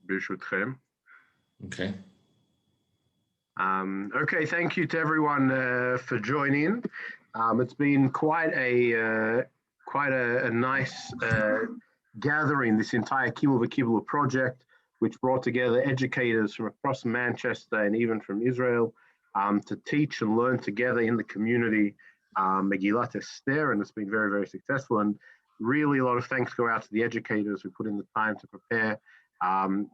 ברשותכם. Okay. Okay, thank you to everyone for joining. It's been quite a nice gathering, this entire Kibble V'Kibble project, which brought together educators from across Manchester and even from Israel to teach and learn together in the community Megillat Esther, and it's been very, very successful. And really a lot of thanks go out to the educators who put in the time to prepare.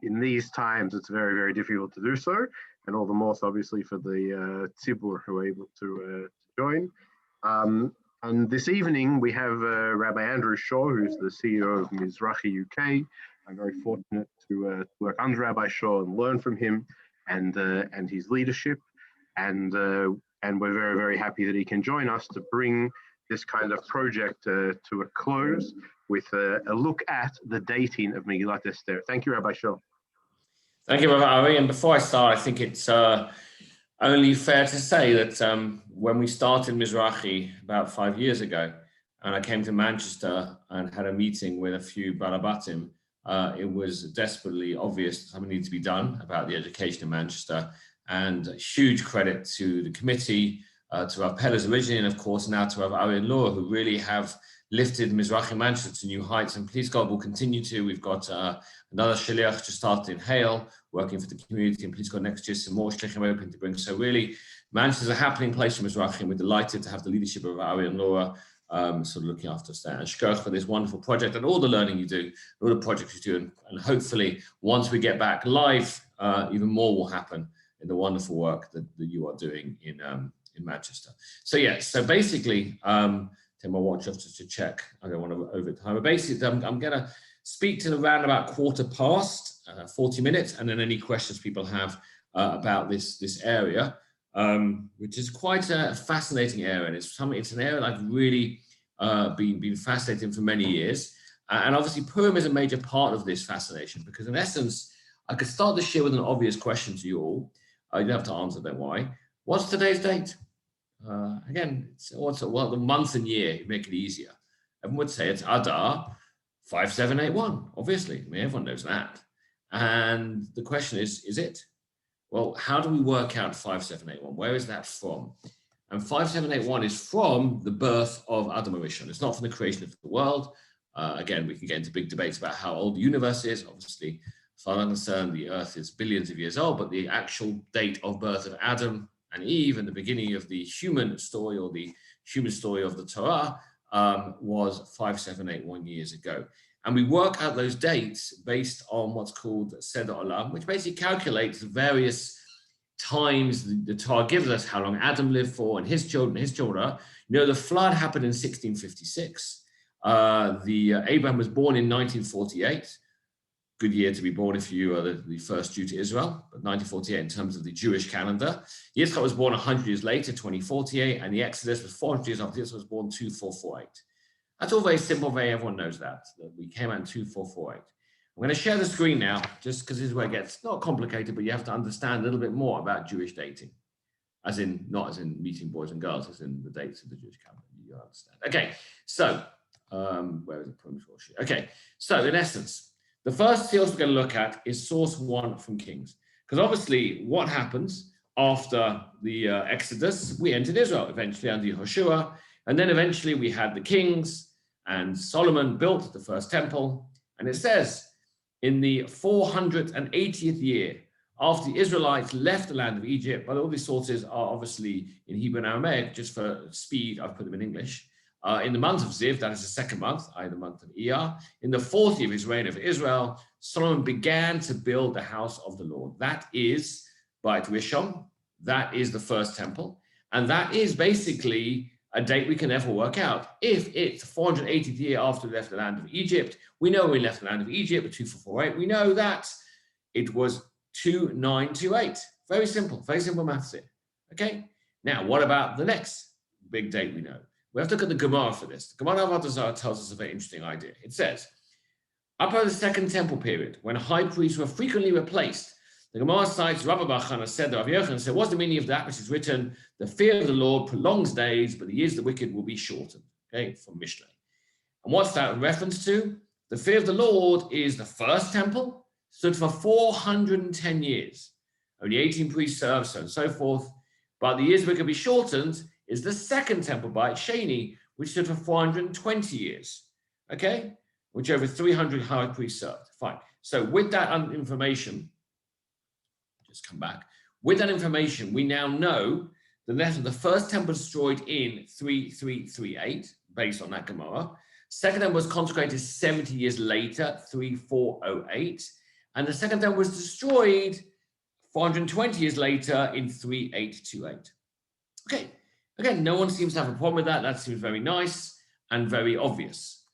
In these times, it's very, very difficult to do so, and all the more so obviously for the tzibur who are able to join. And this evening we have Rabbi Andrew Shaw, who's the CEO of Mizrahi UK. I'm very fortunate to work under Rabbi Shaw and learn from him and his leadership. And we're very, very happy that he can join us to bring this kind of project to a close with a look at the dating of Megillat Esther. Thank you, Rabbi Shaw. Thank you, Rabbi Ari. And before I start, I think it's only fair to say that when we started Mizrahi about 5 years ago, and I came to Manchester and had a meeting with a few Balabatim, it was desperately obvious that something needed to be done about the education in Manchester. And huge credit to the committee, to Rav Peller's originally, and of course now to Rav Ari and Laura, who really have lifted Mizrahi Manchester to new heights, and please God will continue to. We've got another shliach just started in Hale, working for the community, and please God next year some more shliachim open to bring. So really, Manchester is a happening place for Mizrahi, and we're delighted to have the leadership of Ari and Laura sort of looking after us there. And shkoch for this wonderful project and all the learning you do, all the projects you do, and hopefully once we get back live, even more will happen in the wonderful work that you are doing in Manchester. So yeah, so basically, take my watch off just to check. I don't want to overtime. But basically, I'm going to speak to around about 40 minutes, and then any questions people have about this area, which is quite a fascinating area, and it's an area that I've really been fascinated in for many years. And obviously, Purim is a major part of this fascination because, in essence, I could start this year with an obvious question to you all. You don't have to answer that. Why? What's today's date? Again, the month and year, make it easier. Everyone would say it's Adar 5781, obviously. I mean, everyone knows that. And the question is it? Well, how do we work out 5781? Where is that from? And 5781 is from the birth of Adam HaRishon. It's not from the creation of the world. Again, we can get into big debates about how old the universe is. Obviously, as far as I'm concerned, the earth is billions of years old, but the actual date of birth of Adam and Eve and the beginning of the human story, or the human story of the Torah, was 5781 years ago. And we work out those dates based on what's called Seder Olam, which basically calculates the various times the Torah gives us, how long Adam lived for and his children. You know, the flood happened in 1656. Abraham was born in 1948. Good year to be born if you are the first Jew to Israel, but 1948 in terms of the Jewish calendar. Yitzchak was born 100 years later, 2048, and the Exodus was 400 years after. Yitzchak was born 2448. That's all very simple, everyone knows that we came out in 2448. I'm going to share the screen now, just because this is where it gets not complicated, but you have to understand a little bit more about Jewish dating, not as in meeting boys and girls, as in the dates of the Jewish calendar. You understand. Okay, so where is it? Okay, so in essence, the first source we're going to look at is source 1 from Kings. Because obviously what happens after the Exodus, we entered Israel, eventually under Yehoshua, and then eventually we had the kings, and Solomon built the first temple. And it says, in the 480th year, after the Israelites left the land of Egypt, but all these sources are obviously in Hebrew and Aramaic, just for speed, I've put them in English. In the month of Ziv, that is the second month, the month of Iyar, in the 4th year of his reign over Israel, Solomon began to build the house of the Lord. That is Beit Rishon, that is the first temple, and that is basically a date we can never work out. If it's the 480th year after we left the land of Egypt, we know we left the land of Egypt with 2448. We know that it was 2928. Very simple maths here. Okay, now what about the next big date we know? We have to look at the Gemara for this. The Gemara of Avodah tells us a very interesting idea. It says, up over the Second Temple period, when high priests were frequently replaced, the Gemara cites Rabbi Bachana said that Rav Yochanan said, what's the meaning of that which is written? The fear of the Lord prolongs days, but the years of the wicked will be shortened. Okay, from Mishlei. And what's that in reference to? The fear of the Lord is the first temple. stood for 410 years. Only 18 priests served, so on and so forth. But the years where it could be shortened is the second temple by Sheni, which stood for 420 years. Okay? Which over 300 high priests served. Fine. So with that information, just come back. With that information, we now know the first temple was destroyed in 3338, based on that Gemara. Second temple was consecrated 70 years later, 3408. And the second temple was destroyed 420 years later in 3828. Okay, again, no one seems to have a problem with that. That seems very nice and very obvious.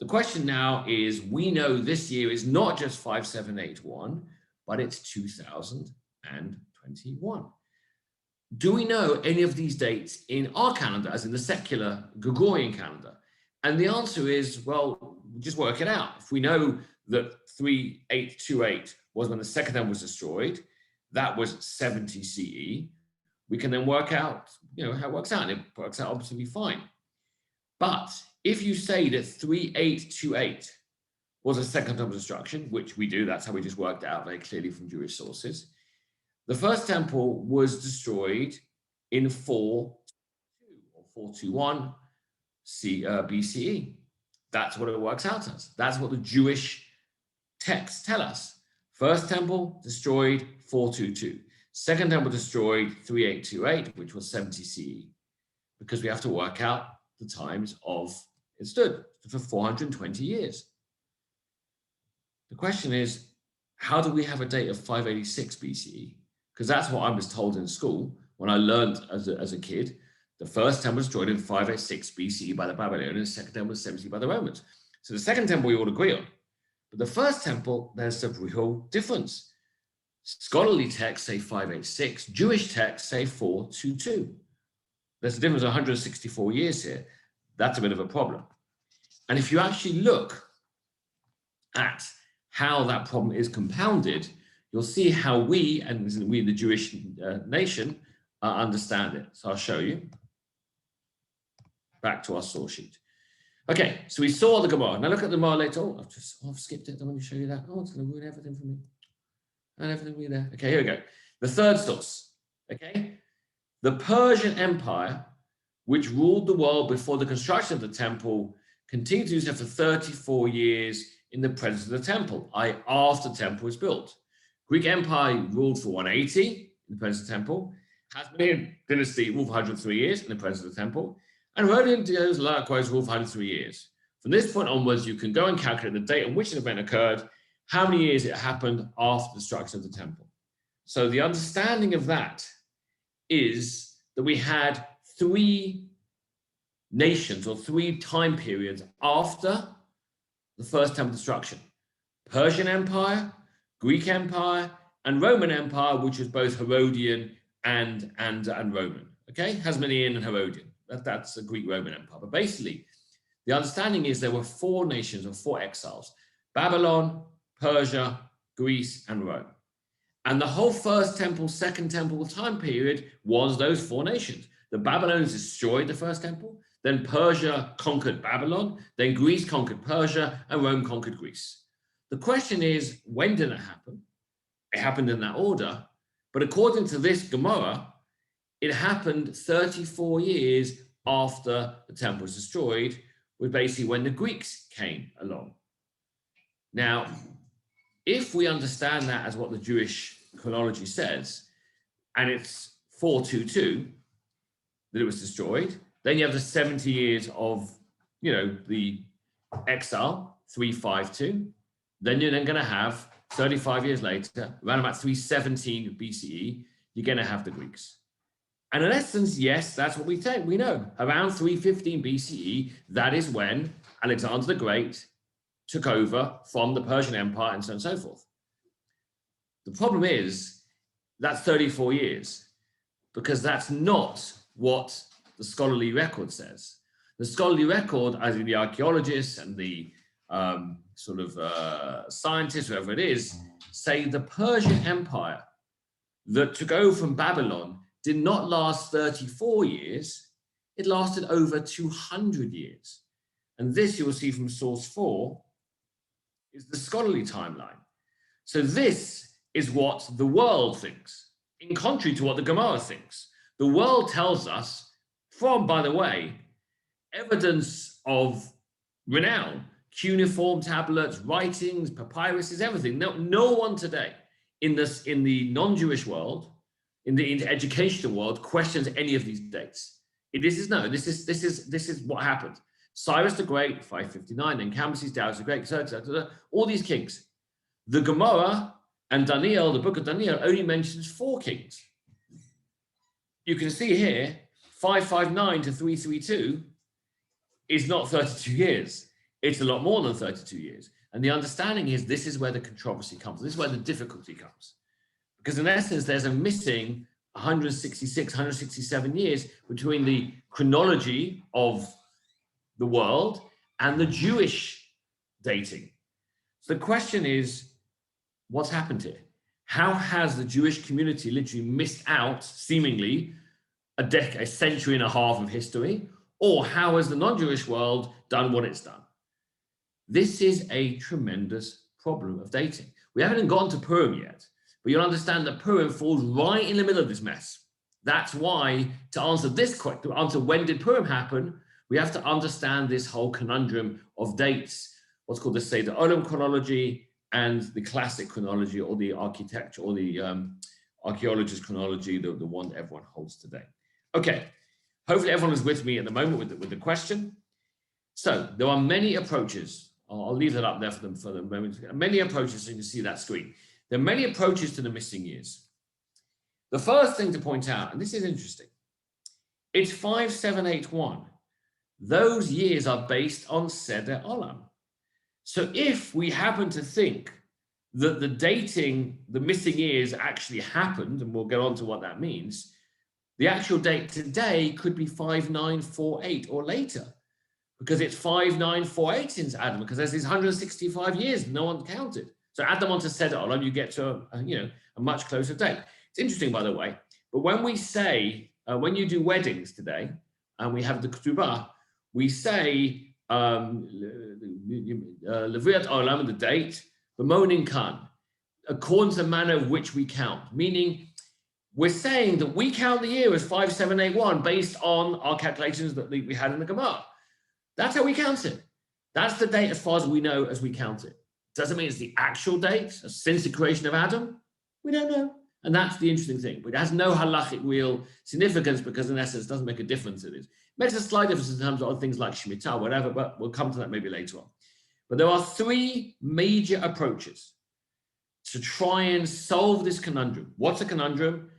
The question now is, we know this year is not just 5781, but it's 2021. Do we know any of these dates in our calendar, as in the secular Gregorian calendar? And the answer is, well, just work it out. If we know that 3828 was when the second temple was destroyed, that was 70 CE, we can then work out, how it works out. And it works out obviously fine. But if you say that 3828 was a second temple destruction, which we do, that's how we just worked out very clearly from Jewish sources, the first temple was destroyed in 421 BCE. That's what it works out as. That's what the Jewish texts tell us. First temple destroyed 422. Second temple destroyed 3828, which was 70 CE, because we have to work out the times of it stood for 420 years. The question is, how do we have a date of 586 BCE? Because that's what I was told in school when I learned as a kid. The first temple was destroyed in 586 BCE by the Babylonians, and the second temple was 70 by the Romans. So the second temple we all agree on. But the first temple, there's a real difference. Scholarly texts say 586, Jewish texts say 422. There's a difference of 164 years here. That's a bit of a problem. And if you actually look at how that problem is compounded, you'll see how we, and we the Jewish nation, understand it. So I'll show you. Back to our source sheet. Okay, so we saw the Gemara. Now look at the Gemara later. Oh, I've skipped it. I want to show you that. Oh, it's going to ruin everything for me. And everything will be there. Okay, here we go. The third source. Okay, the Persian Empire, which ruled the world before the construction of the temple, continued to do so for 34 years in the presence of the temple, i.e. after the temple was built. Greek Empire ruled for 180 in the presence of the temple. Hasmonean dynasty ruled for 103 years in the presence of the temple. And Herodian dynasty likewise ruled for 103 years. From this point onwards, you can go and calculate the date on which an event occurred, how many years it happened after the destruction of the temple. So the understanding of that is that we had three nations or three time periods after the first temple destruction: Persian Empire, Greek Empire, and Roman Empire, which was both Herodian and Roman. Okay, Hasmonean and Herodian. That's a Greek-Roman Empire. But basically, the understanding is there were four nations or four exiles: Babylon, Persia, Greece, and Rome. And the whole first temple, second temple time period was those four nations. The Babylonians destroyed the first temple, then Persia conquered Babylon, then Greece conquered Persia, and Rome conquered Greece. The question is, when did it happen? It happened in that order, but according to this Gemara, it happened 34 years after the temple was destroyed, was basically when the Greeks came along. Now, if we understand that as what the Jewish chronology says, and it's 422 that it was destroyed, then you have the 70 years of, the exile, 352. Then you're then going to have 35 years later, around about 317 BCE, you're going to have the Greeks. And in essence, yes, that's what we think. We know around 315 BCE, that is when Alexander the Great took over from the Persian Empire and so on and so forth. The problem is that's 34 years, because that's not what the scholarly record says. The scholarly record, as in the archaeologists and the scientists, whoever it is, say the Persian Empire that took over from Babylon did not last 34 years, it lasted over 200 years. And this you will see from source 4 is the scholarly timeline. So this is what the world thinks, in contrary to what the Gemara thinks. The world tells us from, by the way, evidence of renown, cuneiform tablets, writings, papyruses, everything. No one today in the non-Jewish world, in the educational world, questions any of these dates. This is what happened. Cyrus the Great, 559, then Cambyses, Darius the Great, etc. All these kings. The Gemara and Daniel, the book of Daniel, only mentions 4 kings. You can see here, 559 to 332 is not 32 years. It's a lot more than 32 years. And the understanding is this is where the controversy comes. This is where the difficulty comes. Because in essence, there's a missing 166, 167 years between the chronology of the world and the Jewish dating. So the question is, what's happened here? How has the Jewish community literally missed out, seemingly, a century and a half of history? Or how has the non-Jewish world done what it's done? This is a tremendous problem of dating. We haven't even gotten to Purim yet, but you'll understand that Purim falls right in the middle of this mess. That's why, to answer this question, to answer when did Purim happen, we have to understand this whole conundrum of dates, what's called the Seder Olam chronology, and the classic chronology, or the architecture, or the archaeologist chronology, the one that everyone holds today. Okay, hopefully everyone is with me at the moment with the question. So there are many approaches. I'll leave that up there for the moment. Many approaches, so you can see that screen. There are many approaches to the missing years. The first thing to point out, and this is interesting, it's 5781. Those years are based on Seder Olam. So if we happen to think that the dating, the missing years actually happened, and we'll get on to what that means, the actual date today could be 5948 or later, because it's 5948 since Adam, because there's these 165 years no one counted. So add them onto Seder Olam, you get to a much closer date. It's interesting, by the way, but when we say, when you do weddings today, and we have the Ketubah, we say, Leviat Olam, the date, B'monin Kan, according to the manner of which we count, meaning we're saying that we count the year as 5781 based on our calculations that we had in the Gemara. That's how we count it. That's the date as far as we know as we count it. Doesn't mean it's the actual date since the creation of Adam. We don't know. And that's the interesting thing. But it has no halachic real significance because in essence it doesn't make a difference. It makes a slight difference in terms of things like Shemitah, whatever, but we'll come to that maybe later on. But there are 3 major approaches to try and solve this conundrum. What's a conundrum?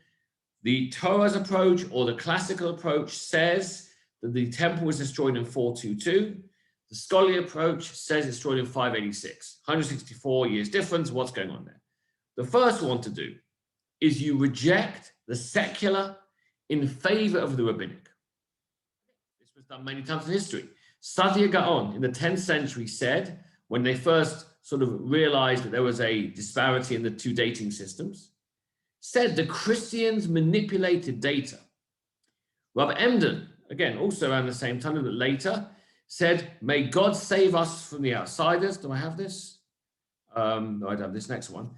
The Torah's approach, or the classical approach, says that the temple was destroyed in 422. The scholarly approach says it's destroyed in 586. 164 years difference. What's going on there? The first one to do is you reject the secular in favor of the rabbinic. This was done many times in history. Sadia Gaon in the 10th century said, when they first sort of realized that there was a disparity in the 2 dating systems, said the Christians manipulated data. Rabbi Emden, again, also around the same time, a little bit later, said, may God save us from the outsiders. Do I have this? No, I don't have this next one.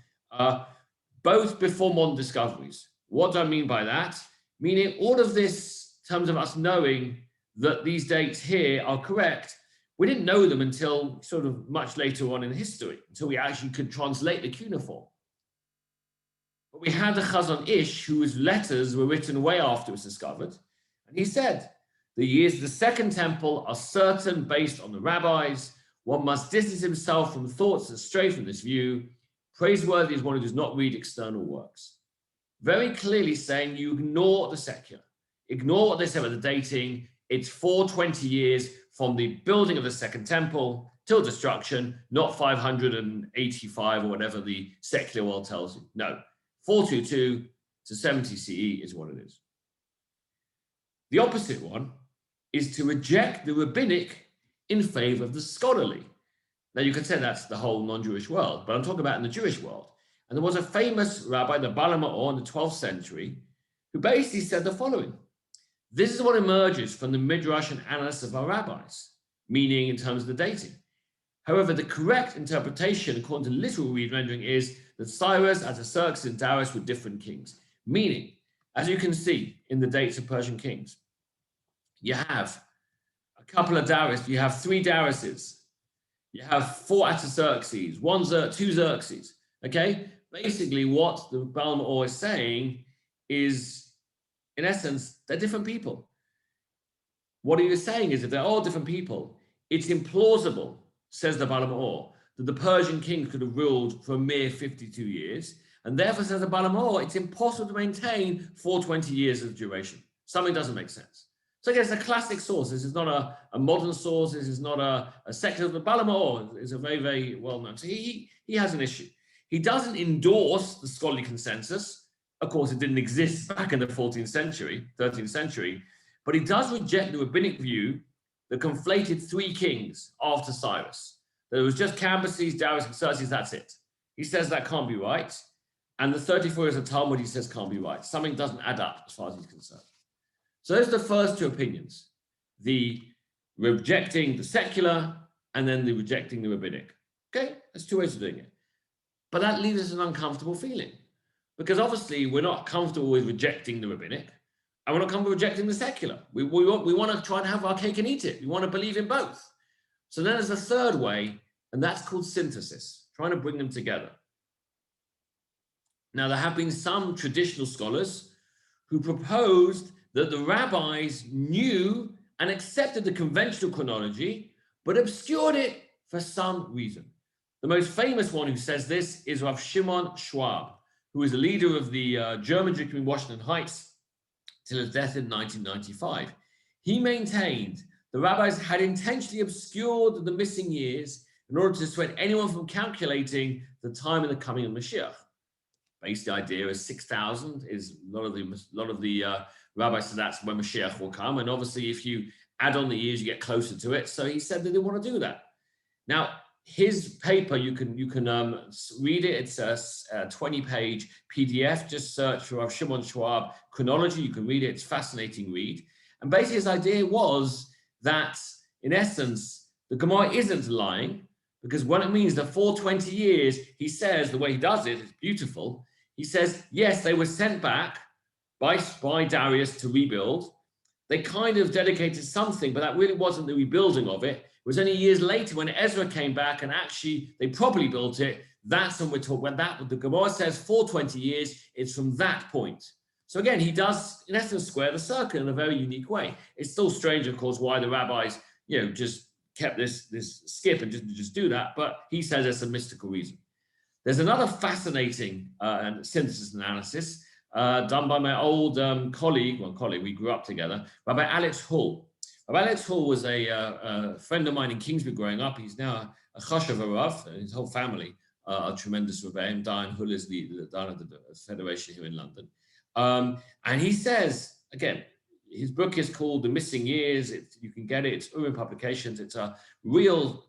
Both before modern discoveries. What do I mean by that? Meaning all of this, in terms of us knowing that these dates here are correct, we didn't know them until sort of much later on in history, until we actually could translate the cuneiform. But we had the Chazon Ish, whose letters were written way after it was discovered, and he said, the years of the Second Temple are certain based on the rabbis. One must distance himself from thoughts that stray from this view. Praiseworthy is one who does not read external works. Very clearly saying you ignore the secular. Ignore what they say about the dating. It's 420 years from the building of the Second Temple till destruction, not 585 or whatever the secular world tells you. No, 422 to 70 CE is what it is. The opposite one is to reject the rabbinic in favor of the scholarly. Now you could say that's the whole non-Jewish world, but I'm talking about in the Jewish world. And there was a famous rabbi, the Baal HaMaor, in the 12th century, who basically said the following. This is what emerges from the Midrash and analysis of our rabbis, meaning in terms of the dating. However, the correct interpretation, according to literal rendering, is that Cyrus, Artaxerxes, and Darius were different kings. Meaning, as you can see in the dates of Persian kings, you have a couple of Darius, you have 3 Dariuses, you have 4 Artaxerxes, 2 Xerxes. Okay? Basically, what the Baal Ma'or is saying is, in essence, they're different people. What he is saying is that they're all different people. It's implausible, says the Baal Ma'or, that the Persian king could have ruled for a mere 52 years. And therefore, says the Baal Ma'or, it's impossible to maintain 420 years of duration. Something doesn't make sense. So again, it's a classic source. This is not a modern source. This is not a secular. The Baal Ma'or is a very, very well-known. So he has an issue. He doesn't endorse the scholarly consensus. Of course, it didn't exist back in the 14th century, 13th century. But he does reject the rabbinic view that conflated 3 kings after Cyrus. There was just Cambyses, Darius, and Xerxes, that's it. He says that can't be right. And the 34 years of Talmud, he says, can't be right. Something doesn't add up as far as he's concerned. So those are the first 2 opinions. The rejecting the secular and then the rejecting the rabbinic. Okay, there's 2 ways of doing it. But that leaves us an uncomfortable feeling. Because obviously we're not comfortable with rejecting the rabbinic. And we're not comfortable rejecting the secular. We want to try and have our cake and eat it. We want to believe in both. So then there's a third way, and that's called synthesis, trying to bring them together. Now, there have been some traditional scholars who proposed that the rabbis knew and accepted the conventional chronology, but obscured it for some reason. The most famous one who says this is Rav Shimon Schwab, who was the leader of the German Jewish community in Washington Heights till his death in 1995. He maintained the rabbis had intentionally obscured the missing years in order to dissuade anyone from calculating the time of the coming of Mashiach. Basically, the idea is 6,000 is a lot of the rabbis said that's when Mashiach will come, and obviously if you add on the years, you get closer to it. So he said that they want to do that. Now, his paper, you can read it. It's a 20-page PDF. Just search for Rav Shimon Schwab chronology. You can read it. It's a fascinating read. And basically, his idea was that, in essence, the Gemara isn't lying, because what it means, the 420 years, he says, the way he does it, it's beautiful. He says, yes, they were sent back by Darius to rebuild. They kind of dedicated something, but that really wasn't the rebuilding of it. It was only years later when Ezra came back and actually they probably built it. That's when we're talking when that the Gemara says 420 years, it's from that point. So again, he does, in essence, square the circle in a very unique way. It's still strange, of course, why the rabbis, just kept this skip and just do that. But he says there's a mystical reason. There's another fascinating synthesis analysis done by my old colleague, we grew up together, Rabbi Alex Hall. Rabbi Alex Hall was a friend of mine in Kingsbury growing up. He's now a chashav Rav, and his whole family are tremendous Rebbeim. Diane Hull is the Diane of the Federation here in London. And he says, again, his book is called The Missing Years. You can get it. It's Urim Publications. It's a real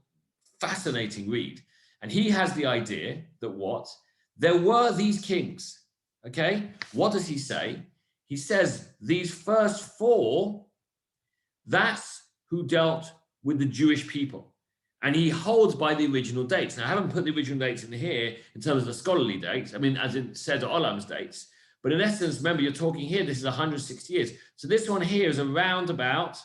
fascinating read. And he has the idea that there were these kings. Okay? What does he say? He says these first 4, that's who dealt with the Jewish people. And he holds by the original dates. Now, I haven't put the original dates in here in terms of the scholarly dates. I mean, as in said Olam's dates. But in essence, remember, you're talking here, this is 160 years. So this one here is around about,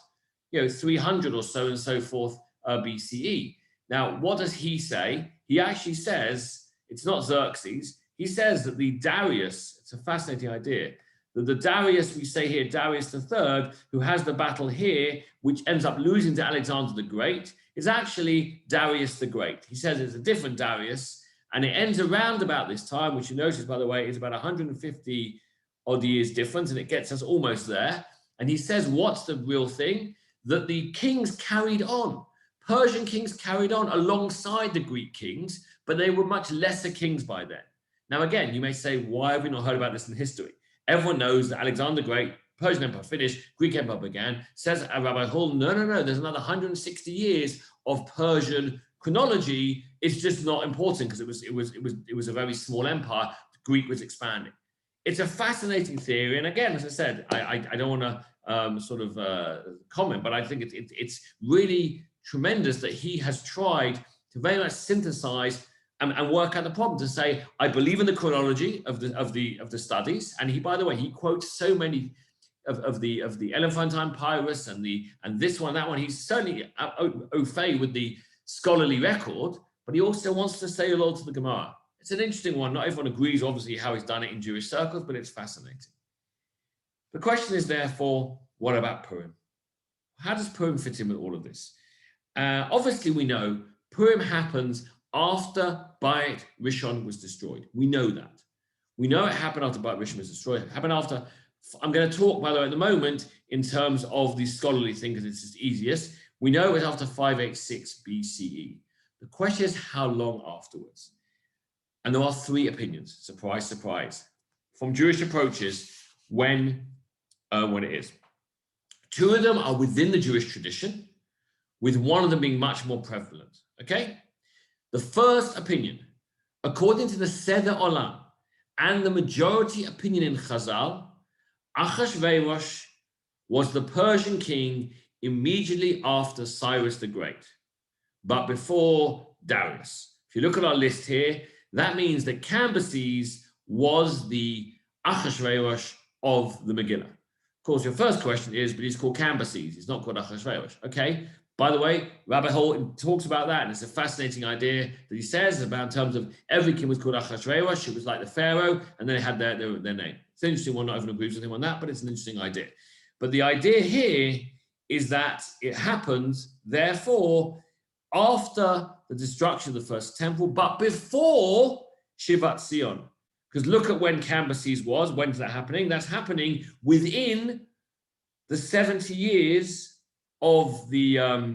300 or so and so forth BCE. Now, what does he say? He actually says, it's not Xerxes. He says that the Darius, it's a fascinating idea, that the Darius, we say here, Darius III, who has the battle here, which ends up losing to Alexander the Great, is actually Darius the Great. He says it's a different Darius, and it ends around about this time, which you notice, by the way, is about 150 odd years difference, and it gets us almost there. And he says, what's the real thing? That the kings carried on. Persian kings carried on alongside the Greek kings, but they were much lesser kings by then. Now, again, you may say, why have we not heard about this in history? Everyone knows that Alexander the Great, Persian Empire finished, Greek Empire began. Says Rabbi Hall, no, there's another 160 years of Persian chronology. It's just not important because it was a very small empire. Greek was expanding. It's a fascinating theory, and again, as I said, I don't want to comment, but I think it's really tremendous that he has tried to very much synthesize and work out the problem to say, I believe in the chronology of the studies. And he, by the way, he quotes so many of the Elephantine Papyrus and this one, that one. He's certainly au fait with the scholarly record, but he also wants to say a lot to the Gemara. It's an interesting one. Not everyone agrees, obviously, how he's done it in Jewish circles, but it's fascinating. The question is, therefore, what about Purim? How does Purim fit in with all of this? Obviously, we know Purim happens after Beit Rishon was destroyed. We know that. We know it happened after Beit Rishon was destroyed. It happened after. I'm going to talk, by the way, at the moment in terms of the scholarly thing because it's just easiest. We know it was after 586 BCE. The question is how long afterwards? And there are three opinions. Surprise, surprise. From Jewish approaches, when it is. Two of them are within the Jewish tradition, with one of them being much more prevalent. Okay? The first opinion, according to the Seder Olam and the majority opinion in Chazal, Achashverosh was the Persian king immediately after Cyrus the Great, but before Darius. If you look at our list here, that means that Cambyses was the Achashverosh of the Megillah. Of course, your first question is, but he's called Cambyses. He's not called Achashverosh. Okay. By the way, Rabbi Holt talks about that, and it's a fascinating idea that he says about in terms of every king was called Achashverosh. It was like the pharaoh, and then they had their name. It's an interesting one. Not everyone agrees with him on that, but it's an interesting idea. But the idea here is that it happens, therefore, after the destruction of the first temple, but before Shivat Zion. Because look at when Cambyses was. When's that happening? That's happening within the 70 years of the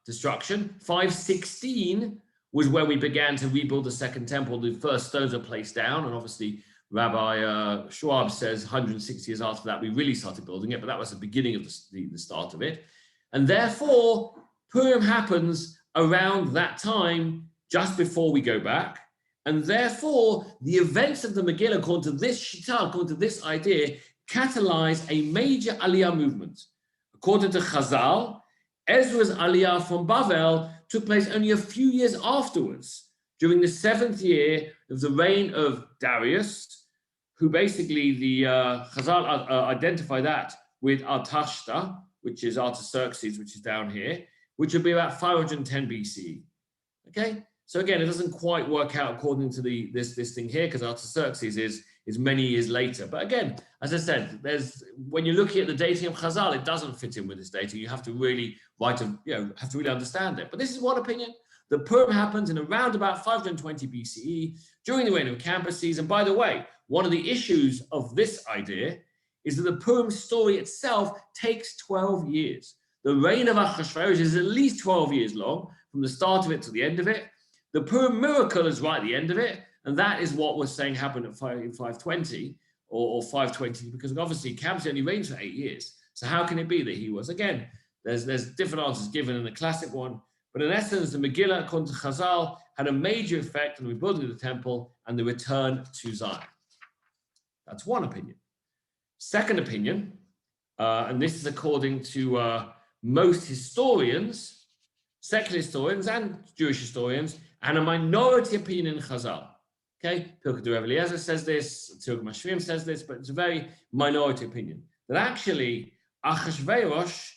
destruction. 516 was when we began to rebuild the second temple. The first stones were placed down, and obviously Rabbi Schwab says 160 years after that we really started building it, but that was the beginning of the start of it. And therefore, Purim happens around that time, just before we go back. And therefore, the events of the Megillah, according to this shita, according to this idea, catalyze a major Aliyah movement. According to Chazal, Ezra's Aliyah from Bavel took place only a few years afterwards, during the 7th year of the reign of Darius, who basically the Chazal identify that with Artashta, which is Artaxerxes, which is down here, which would be about 510 BCE. Okay, so again, it doesn't quite work out according to this thing here, because Artaxerxes is many years later. But again, as I said, when you're looking at the dating of Chazal, it doesn't fit in with this dating. You have to really have to really understand it. But this is one opinion. The Purim happens in around about 520 BCE during the reign of Cambyses. And by the way, one of the issues of this idea is that the Purim story itself takes 12 years. The reign of Achashverosh is at least 12 years long, from the start of it to the end of it. The Purim miracle is right at the end of it, and that is what we're saying happened in 520 or 520, because obviously Cambyses only reigned for 8 years. So how can it be that he was? Again, there's different answers given in the classic one, but in essence, the Megillah, according to Chazal, had a major effect on the rebuilding of the temple and the return to Zion. That's one opinion. Second opinion, and this is according to most historians, secular historians and Jewish historians, and a minority opinion in Chazal. Okay, Pilkei Rebbe Eliezer says this, Tzurek Mashrim says this, but it's a very minority opinion. That actually, Achashverosh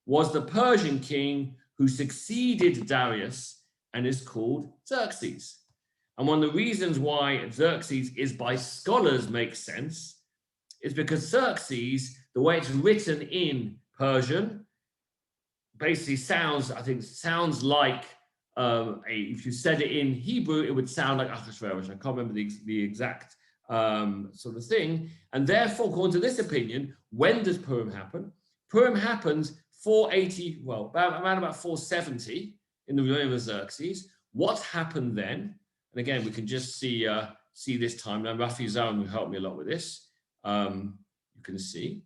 was the Persian king who succeeded Darius and is called Xerxes. And one of the reasons why Xerxes is by scholars makes sense is because Xerxes, the way it's written in Persian, basically sounds like if you said it in Hebrew, it would sound like Achashverosh. I can't remember the exact sort of thing. And therefore, according to this opinion, when does Purim happen? Purim happens 480, around about 470 in the reign of Xerxes. What's happened then? And again, we can just see this time. Now, Rafi Zaran will help me a lot with this. You can see.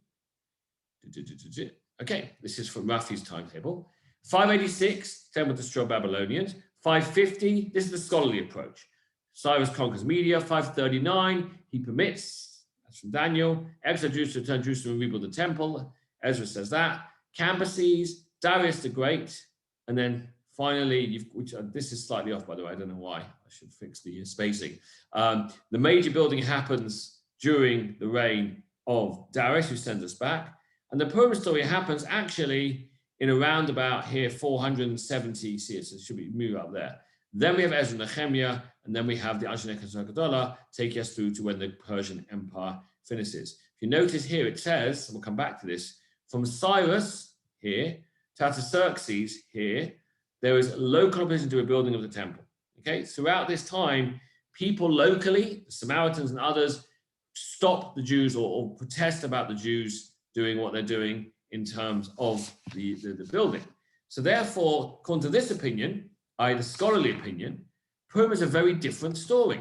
Okay, this is from Rafi's timetable. 586, Temple destroyed Babylonians. 550, this is the scholarly approach. Cyrus conquers Media. 539, he permits, that's from Daniel, exile Jews to return to Jerusalem and rebuild the temple. Ezra says that. Cambyses, Darius the Great, and then finally, this is slightly off, by the way. I don't know why. I should fix the spacing. The major building happens during the reign of Darius, who sends us back. And the Purim story happens actually in around about here, 470 CE. So it should be move up there. Then we have Ezra and Nehemiah, and then we have the Untitled Chapter take us through to when the Persian Empire finishes. If you notice here, it says, and we'll come back to this, from Cyrus here to Artaxerxes here, there is local opposition to a building of the temple. Okay, throughout this time, people locally, the Samaritans and others, stop the Jews or protest about the Jews doing what they're doing in terms of the building. So therefore, according to this opinion, i.e. the scholarly opinion, Purim is a very different story.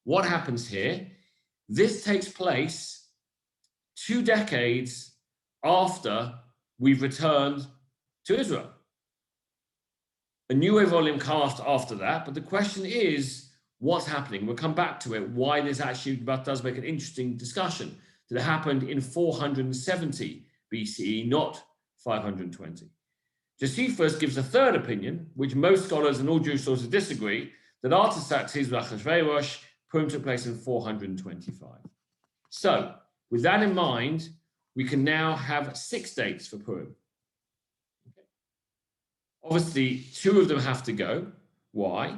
What happens here? This takes place 2 decades after we've returned to Israel. A new volume cast after that, but the question is, what's happening? We'll come back to it, why this actually does make an interesting discussion. That it happened in 470 BCE, not 520. Josephus gives a third opinion, which most scholars and all Jewish sources disagree, that Artaxerxes Achashverosh, Purim took place in 425. So, with that in mind, we can now have 6 dates for Purim. Okay. Obviously, 2 of them have to go. Why?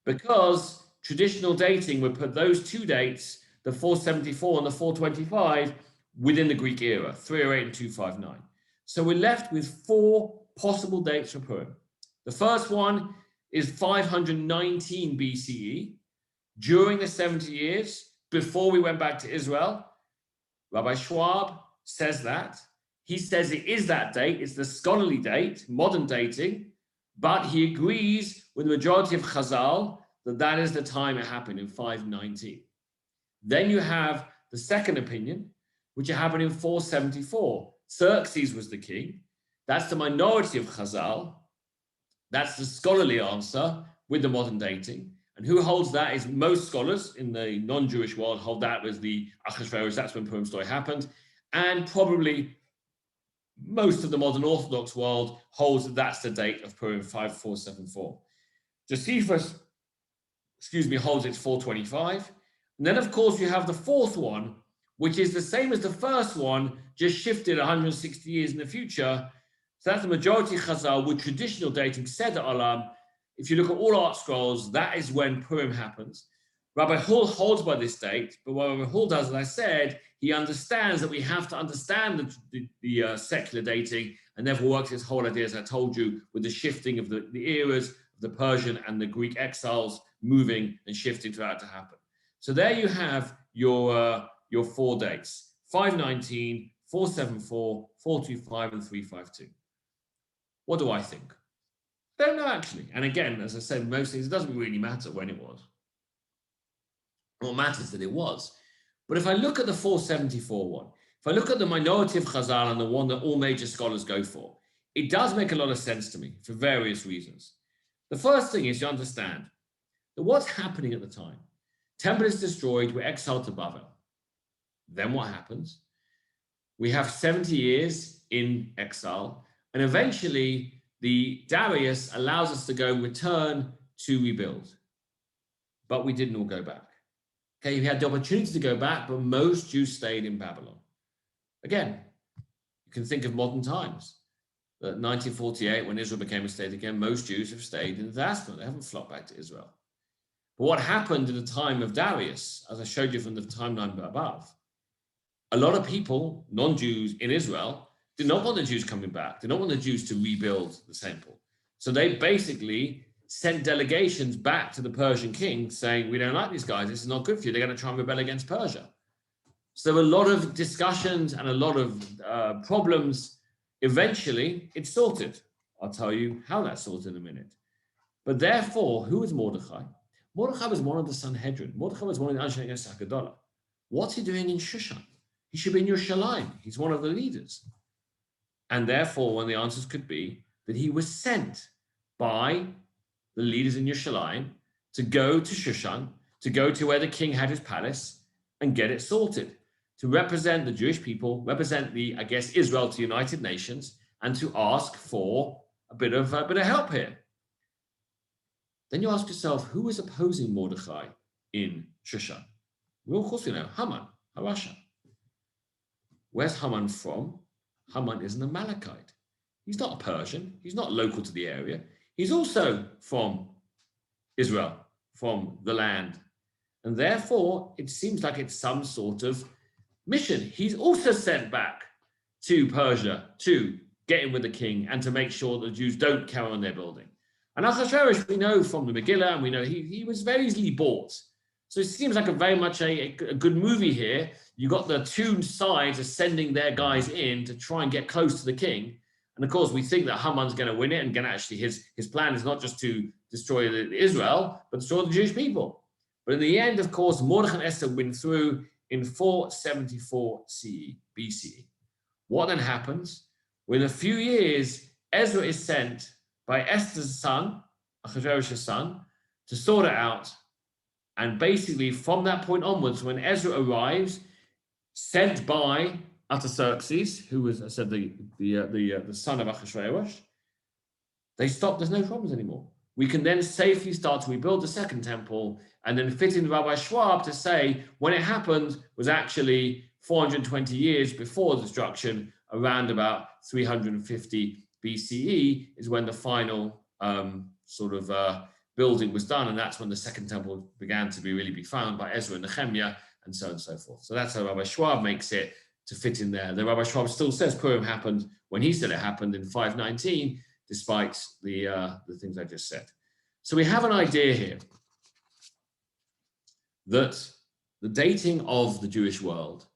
Because traditional dating would put those 2 dates, the 474 and the 425, within the Greek era, 308 and 259. So we're left with 4 possible dates for Purim. The first one is 519 BCE, during the 70 years before we went back to Israel. Rabbi Schwab says that. He says it is that date, it's the scholarly date, modern dating, but he agrees with the majority of Chazal that that is the time it happened in 519. Then you have the second opinion, which happened in 474. Xerxes was the king. That's the minority of Chazal. That's the scholarly answer with the modern dating. And who holds that is most scholars in the non-Jewish world hold that as the Achashverosh, that's when Purim story happened. And probably most of the modern Orthodox world holds that that's the date of Purim, 5474. Josephus, holds it's 425. And then, of course, you have the fourth one, which is the same as the first one, just shifted 160 years in the future. So that's the majority of Chazal with traditional dating, Seder Olam. If you look at all art scrolls, that is when Purim happens. Rabbi Hull holds by this date, but what Rabbi Hull does, as I said, he understands that we have to understand the secular dating, and therefore works his whole idea, as I told you, with the shifting of the eras of the Persian and the Greek exiles moving and shifting throughout to happen. So there you have your 4 dates, 519, 474, 425, and 352. What do I think? I don't know, actually. And again, as I said, most things, it doesn't really matter when it was. What matters that it was. But if I look at the 474 one, if I look at the minority of Chazal and the one that all major scholars go for, it does make a lot of sense to me for various reasons. The first thing is to understand that what's happening at the time. Temple is destroyed, we're exiled to Babel. Then what happens? We have 70 years in exile, and eventually the Darius allows us to go and return to rebuild. But we didn't all go back. Okay, we had the opportunity to go back, but most Jews stayed in Babylon. Again, you can think of modern times. That 1948, when Israel became a state again, most Jews have stayed in the diaspora. They haven't flocked back to Israel. But what happened in the time of Darius, as I showed you from the timeline above, a lot of people, non-Jews in Israel, did not want the Jews coming back. Did not want the Jews to rebuild the temple. So they basically sent delegations back to the Persian king saying, we don't like these guys. This is not good for you. They're going to try and rebel against Persia. So a lot of discussions and a lot of problems. Eventually, it's sorted. I'll tell you how that's sorted in a minute. But therefore, who was Mordechai? Mordechai was one of the Sanhedrin. Mordechai was one of the Anshe against Hakadolah. What's he doing in Shushan? He should be in Yerushalayim. He's one of the leaders. And therefore, one of the answers could be that he was sent by the leaders in Yerushalayim to go to Shushan, to go to where the king had his palace and get it sorted, to represent the Jewish people, represent Israel to the United Nations, and to ask for a bit of help here. then you ask yourself, who was opposing Mordechai in Shushan? Well, of course we know, Haman, Harasha. Where's Haman from? Haman is an Amalekite. He's not a Persian. He's not local to the area. He's also from Israel, from the land. And therefore, it seems like it's some sort of mission. He's also sent back to Persia to get in with the king and to make sure the Jews don't carry on their building. And Achashverosh, we know from the Megillah, and we know he was very easily bought. So it seems like very much a good movie here. You got the two sides are sending their guys in to try and get close to the king. And of course, we think that Haman's going to win it, and going to actually his plan is not just to destroy Israel, but destroy the Jewish people. But in the end, of course, Mordechai and Esther win through in 474 BCE. What then happens? Within a few years, Ezra is sent by Esther's son, Achashverosh's son, to sort it out. And basically, from that point onwards, when Ezra arrives, sent by Artaxerxes, who was, I said, the son of Achashverosh, they stop. There's no problems anymore. We can then safely start to rebuild the second temple, and then fit in Rabbi Schwab to say when it happened was actually 420 years before the destruction, around about 350 BCE is when the final building was done, and that's when the second temple began to really be found by Ezra and Nehemiah, and so on and so forth. So that's how Rabbi Schwab makes it to fit in there. The Rabbi Schwab still says Purim happened when he said it happened in 519, despite the things I just said. So we have an idea here that the dating of the Jewish world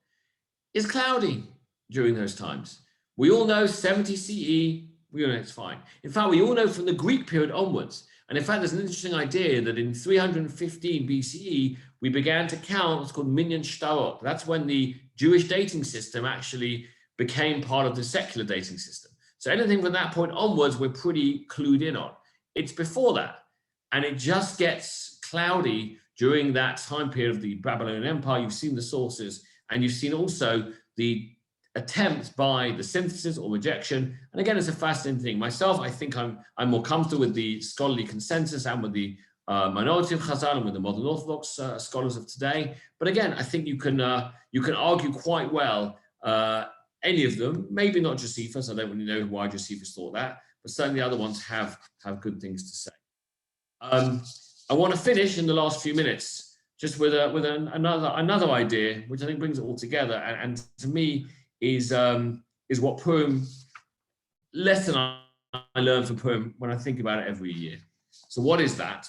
is cloudy during those times. We all know 70 CE, we all know it's fine. In fact, we all know from the Greek period onwards. And in fact, there's an interesting idea that in 315 BCE, we began to count what's called minyan shtarot. That's when the Jewish dating system actually became part of the secular dating system. So anything from that point onwards, we're pretty clued in on. It's before that. And it just gets cloudy during that time period of the Babylonian Empire. You've seen the sources, and you've seen also the attempt by the synthesis or rejection. And again, it's a fascinating thing. Myself, I think I'm more comfortable with the scholarly consensus and with the minority of Chazal and with the modern Orthodox scholars of today. But again, I think you can argue quite well any of them. Maybe not Josephus. I don't really know why Josephus thought that, but certainly the other ones have good things to say. I want to finish in the last few minutes just with another idea, which I think brings it all together, and to me is what Purim, lesson I learned from Purim when I think about it every year. So what is that?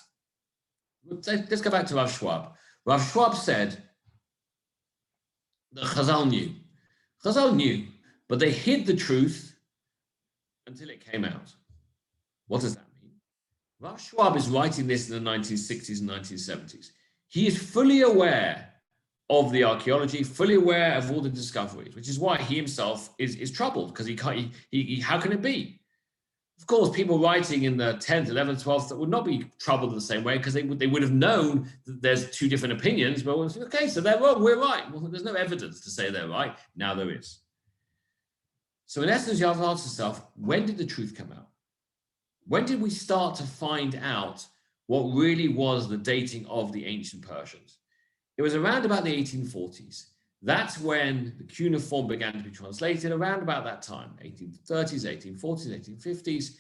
Let's go back to Rav Schwab. Rav Schwab said that Chazal knew. Chazal knew, but they hid the truth until it came out. What does that mean? Rav Schwab is writing this in the 1960s and 1970s. He is fully aware of the archaeology, fully aware of all the discoveries, which is why he himself is troubled, because how can it be? Of course, people writing in the 10th, 11th, 12th that would not be troubled in the same way, because they would have known that there's two different opinions, but okay, so they're wrong, we're right. Well, there's no evidence to say they're right. Now there is. So in essence, you have to ask yourself, when did the truth come out? When did we start to find out what really was the dating of the ancient Persians? It was around about the 1840s. That's when the cuneiform began to be translated, around about that time, 1830s, 1840s, 1850s.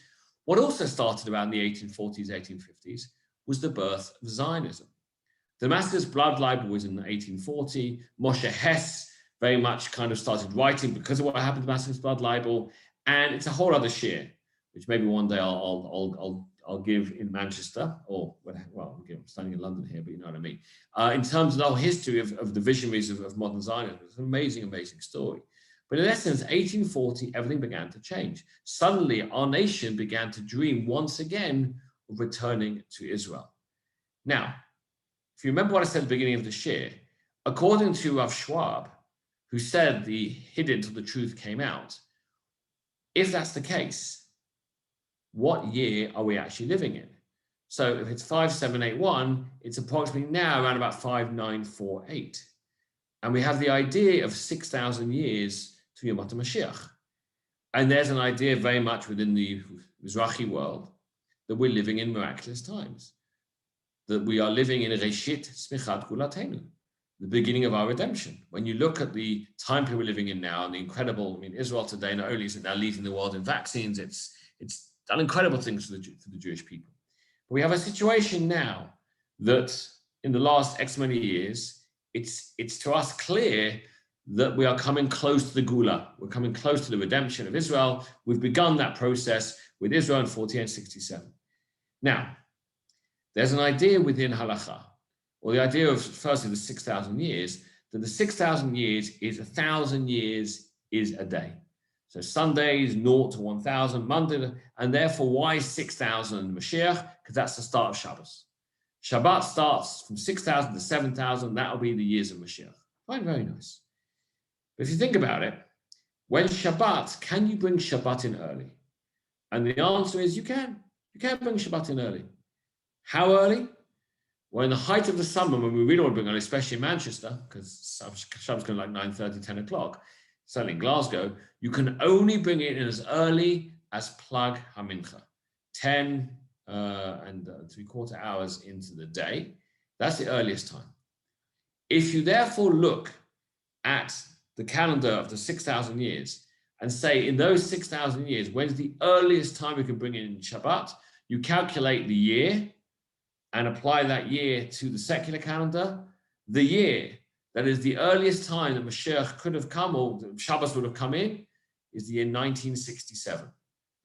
What also started around the 1840s, 1850s was the birth of Zionism. The Damascus Blood Libel was in 1840. Moshe Hess very much kind of started writing because of what happened to the Damascus Blood Libel. And it's a whole other shir, which maybe one day I'll give in Manchester, or well, I'm standing in London here, but you know what I mean. In terms of the whole history of the visionaries of modern Zionism, it's an amazing, amazing story. But in essence, 1840, everything began to change. Suddenly, our nation began to dream once again of returning to Israel. Now, if you remember what I said at the beginning of the shir, according to Rav Schwab, who said the hidden till the truth came out, if that's the case, what year are we actually living in? So if it's 5781, it's approximately now around about 5948. And we have the idea of 6,000 years to Yom HaMashiach. And there's an idea very much within the Mizrahi world that we're living in miraculous times. that we are living in Reshit Smichat Gulatenu, the beginning of our redemption. When you look at the time period we're living in now and the incredible, Israel today, not only is it now leading the world in vaccines, it's done incredible things for the Jewish people. But we have a situation now that in the last X many years, it's to us clear that we are coming close to the Gula. We're coming close to the redemption of Israel. We've begun that process with Israel in 4867. Now, there's an idea within Halacha, or the idea of, firstly, the 6,000 years, that the 6,000 years is 1,000 years is a day. So Sunday is 0 to 1,000, Monday, and therefore why 6,000 Mashiach? Because that's the start of Shabbos. Shabbat starts from 6,000 to 7,000. That'll be the years of Mashiach. Fine, very nice. But if you think about it, when Shabbat, can you bring Shabbat in early? And the answer is you can. You can bring Shabbat in early. How early? Well, in the height of the summer, when we really want to bring early, especially in Manchester, because Shabbat's going to like 9:30, 10 o'clock, certainly in Glasgow, you can only bring it in as early as Plug HaMincha, 10 and 3/4 hours into the day. That's the earliest time. If you therefore look at the calendar of the 6,000 years and say in those 6,000 years, when's the earliest time we can bring in Shabbat? You calculate the year and apply that year to the secular calendar. The year that is the earliest time that Mashiach could have come, or Shabbos would have come in, is the year 1967.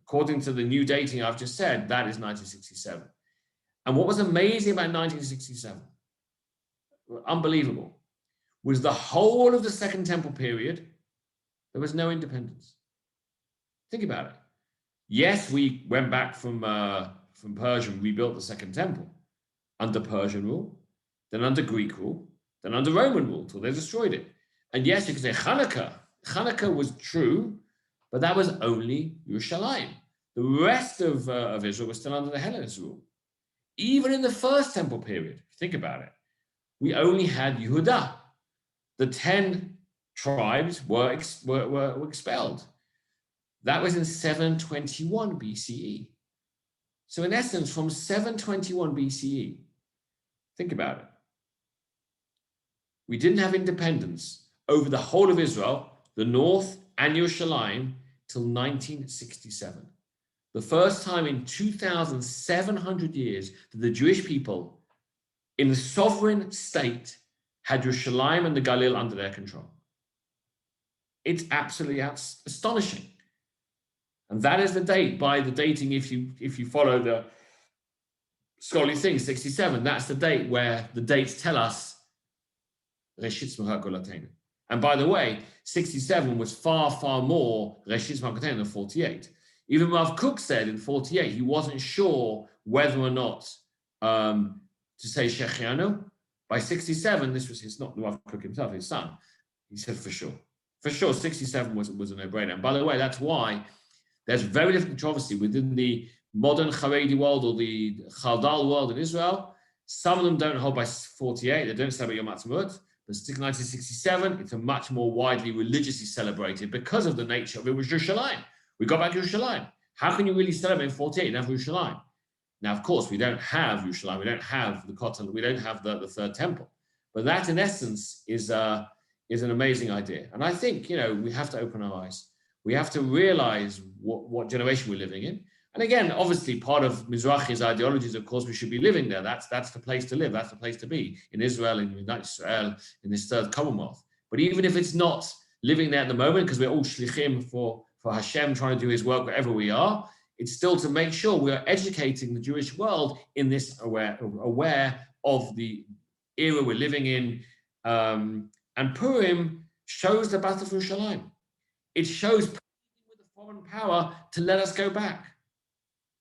According to the new dating I've just said, that is 1967. And what was amazing about 1967, unbelievable, was the whole of the Second Temple period, there was no independence. Think about it. Yes, we went back from Persia and rebuilt the Second Temple under Persian rule, then under Greek rule, then under Roman rule, till they destroyed it. And yes, you could say Hanukkah was true, but that was only Yerushalayim. The rest of Israel was still under the Hellenist rule. Even in the First Temple period, think about it, we only had Yehudah. The 10 tribes were expelled. That was in 721 BCE. So in essence, from 721 BCE, think about it. We didn't have independence over the whole of Israel, the north and Yerushalayim, till 1967. The first time in 2,700 years that the Jewish people in the sovereign state had Yerushalayim and the Galil under their control. It's absolutely astonishing. And that is the date, by the dating, if you follow the scholarly thing, 67, that's the date where the dates tell us Reshit Smichat Gulatenu. And by the way, 67 was far, far more Reshit Smichat Gulatenu than 48. Even Rav Kook said in 48, he wasn't sure whether or not to say Shechianu. By 67, this was not Rav Kook himself, his son. He said for sure. For sure, 67 was a no-brainer. And by the way, that's why there's very little controversy within the modern Haredi world or the Chaldal world in Israel. Some of them don't hold by 48. They don't celebrate Yom Ha'atzmaut. But still 1967, it's a much more widely religiously celebrated because of the nature of it was Yerushalayim. We got back to Yerushalayim. How can you really celebrate in 48 and have Yerushalayim? Now, of course, we don't have Yerushalayim. We don't have the Kotel. We don't have the third temple. But that, in essence, is an amazing idea. And I think, we have to open our eyes. We have to realize what generation we're living in. And again, obviously, part of Mizrahi's ideologies, of course, we should be living there. That's the place to live. That's the place to be in Israel, in United Israel, in this third Commonwealth. But even if it's not living there at the moment, because we're all shlichim for Hashem, trying to do his work wherever we are, it's still to make sure we are educating the Jewish world in this aware of the era we're living in. And Purim shows the battle for Yerushalayim. It shows with the foreign power to let us go back.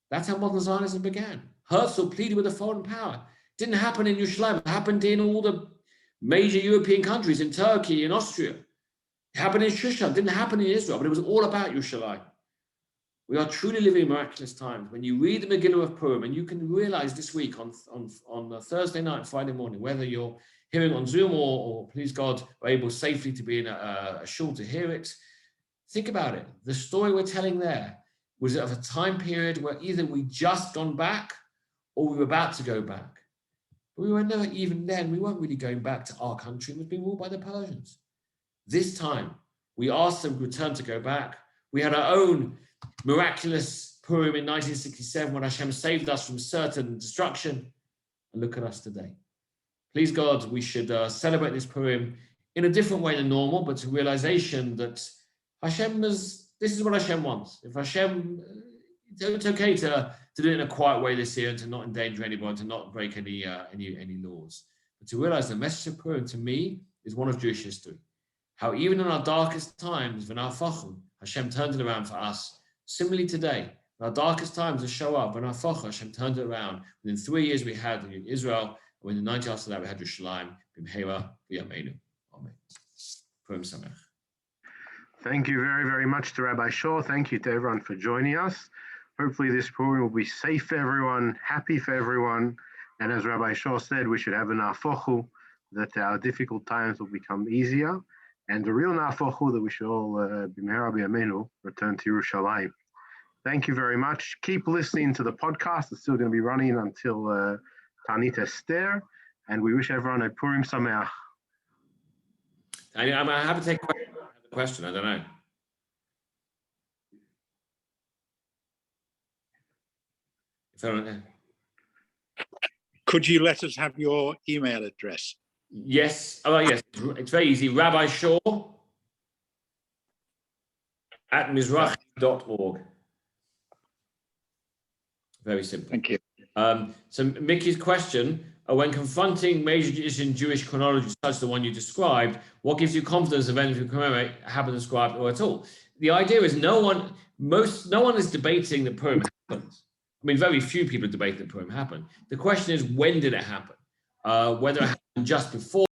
That's how modern Zionism began. Herzl pleaded with the foreign power. It didn't happen in Yerushalayim. It happened in all the major European countries, in Turkey, in Austria. It happened in Shushan. It didn't happen in Israel, but it was all about Yerushalayim. We are truly living in miraculous times. When you read the Megillah of Purim, and you can realize this week on Thursday night, Friday morning, whether you're hearing on Zoom or please God, are able safely to be in a shul to hear it, think about it. The story we're telling there was of a time period where either we just gone back or we were about to go back. But we were never, even then, we weren't really going back to our country. It was being ruled by the Persians. This time, we asked them to return to go back. We had our own miraculous Purim in 1967 when Hashem saved us from certain destruction. And look at us today. Please God, we should celebrate this Purim in a different way than normal, but to realization that this is what Hashem wants. If Hashem, it's okay to do it in a quiet way this year and to not endanger anybody, to not break any laws. But to realize the message of Purim to me is one of Jewish history. How even in our darkest times, Hashem turned it around for us. Similarly today, in our darkest times, to show up, Hashem turned it around. Within 3 years, we had Israel. Within the 90 after that, we had Yerushalayim. B'mheira v'yameinu. Amen. Purim Sameach. Thank you very, very much to Rabbi Shaw. Thank you to everyone for joining us. Hopefully this Purim will be safe for everyone, happy for everyone. And as Rabbi Shaw said, we should have an nafochu, that our difficult times will become easier. And the real nafochu, that we should all, b'mheira v'yameinu, return to Yerushalayim. Thank you very much. Keep listening to the podcast. It's still going to be running until Tanit Esther. And we wish everyone a Purim Sameach. I have to take a question. I don't know. Could you let us have your email address? Yes. Oh, yes. It's very easy. Rabbi Shaw @mizrachi.org. Very simple. Thank you. So Mickey's question, when confronting major issues in Jewish chronology, such as the one you described, what gives you confidence events you commemorate happen described or at all? The idea is no one is debating that Purim happened. I mean, very few people debate that Purim happened. The question is, when did it happen? Whether it happened just before